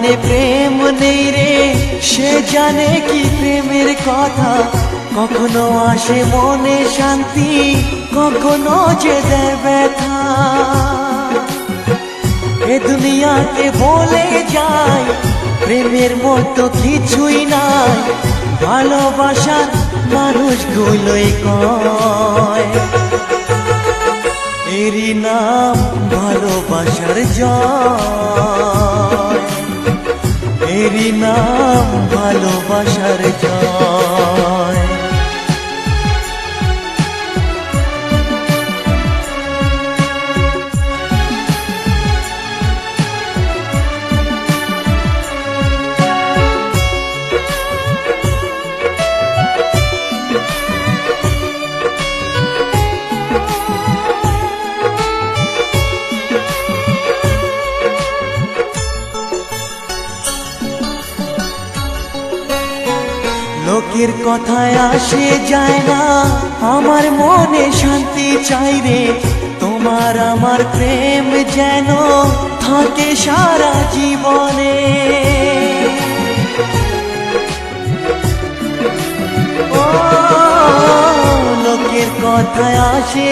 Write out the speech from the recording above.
জীবনে প্রেম নেই রে, সে জানে কি প্রেমের কথা। কখনো আসে মনে শান্তি, কখনো যে দেয় ব্যথা। এ দুনিয়াতে বলে যায় প্রেমের মতো কিছুই নাই, ভালোবাসার মানুষগুলোই কয় এরই নাম ভালোবাসার জয়, এরই নাম ভালোবাসার জয়। লোকের কথায় আসে যায় না, আমার মনে শান্তি চাই রে। তোমার আমার প্রেম যেন থাকে সারা জীবনে। ও লোকের কথায় আসে